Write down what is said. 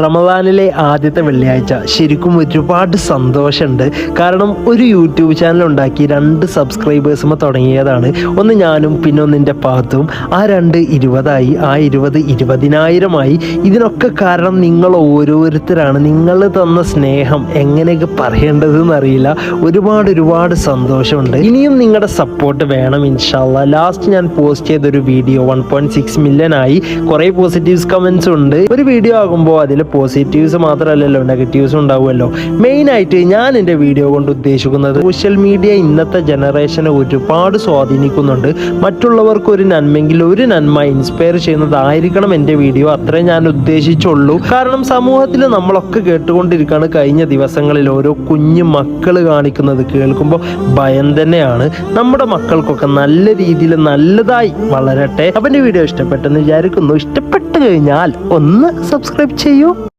റമദാനിലെ ആദ്യത്തെ വെള്ളിയാഴ്ച ശരിക്കും ഒരുപാട് സന്തോഷമുണ്ട്. കാരണം ഒരു യൂട്യൂബ് ചാനൽ ഉണ്ടാക്കി 2 സബ്സ്ക്രൈബേഴ്സുമ തുടങ്ങിയതാണ്. ഒന്ന് ഞാനും പിന്നെ ഒന്നിൻ്റെ പാത്തും. ആ 2 20ആയി, ആ 20 20,000 ഇതിനൊക്കെ കാരണം നിങ്ങൾ ഓരോരുത്തരാണ്. നിങ്ങൾ തന്ന സ്നേഹം എങ്ങനെയൊക്കെ പറയേണ്ടതെന്ന് അറിയില്ല. ഒരുപാട് സന്തോഷമുണ്ട്. ഇനിയും നിങ്ങളുടെ സപ്പോർട്ട് വേണം ഇൻഷാ അല്ലാഹ്. ലാസ്റ്റ് ഞാൻ പോസ്റ്റ് ചെയ്തൊരു വീഡിയോ 1.6 മില്യൺ ആയി. കുറേ പോസിറ്റീവ്സ് കമൻസ് ഉണ്ട്. ഒരു വീഡിയോ ആകുമ്പോൾ അതിൽ പോസിറ്റീവ്സ് മാത്രമല്ലല്ലോ, നെഗറ്റീവ്സും ഉണ്ടാവുമല്ലോ. മെയിനായിട്ട് ഞാൻ എൻ്റെ വീഡിയോ കൊണ്ട് ഉദ്ദേശിക്കുന്നത് സോഷ്യൽ മീഡിയ ഇന്നത്തെ ജനറേഷനെ ഒരുപാട് സ്വാധീനിക്കുന്നുണ്ട്. മറ്റുള്ളവർക്ക് ഒരു നന്മെങ്കിൽ ഒരു നന്മ ഇൻസ്പയർ ചെയ്യുന്നതായിരിക്കണം എൻ്റെ വീഡിയോ. അത്രേ ഞാൻ ഉദ്ദേശിച്ചുള്ളൂ. കാരണം സമൂഹത്തിൽ നമ്മളൊക്കെ കേട്ടുകൊണ്ടിരിക്കുകയാണ് കഴിഞ്ഞ ദിവസങ്ങളിൽ ഓരോ കുഞ്ഞു മക്കൾ കാണിക്കുന്നത് കേൾക്കുമ്പോൾ ഭയം തന്നെയാണ്. നമ്മുടെ മക്കൾക്കൊക്കെ നല്ല രീതിയിൽ നല്ലതായി വളരട്ടെ. അപ്പം എൻ്റെ വീഡിയോ ഇഷ്ടപ്പെട്ടെന്ന് വിചാരിക്കുന്നു. ഇഷ്ടപ്പെട്ടു കഴിഞ്ഞാൽ ഒന്ന് സബ്സ്ക്രൈബ് ചെയ്യൂ.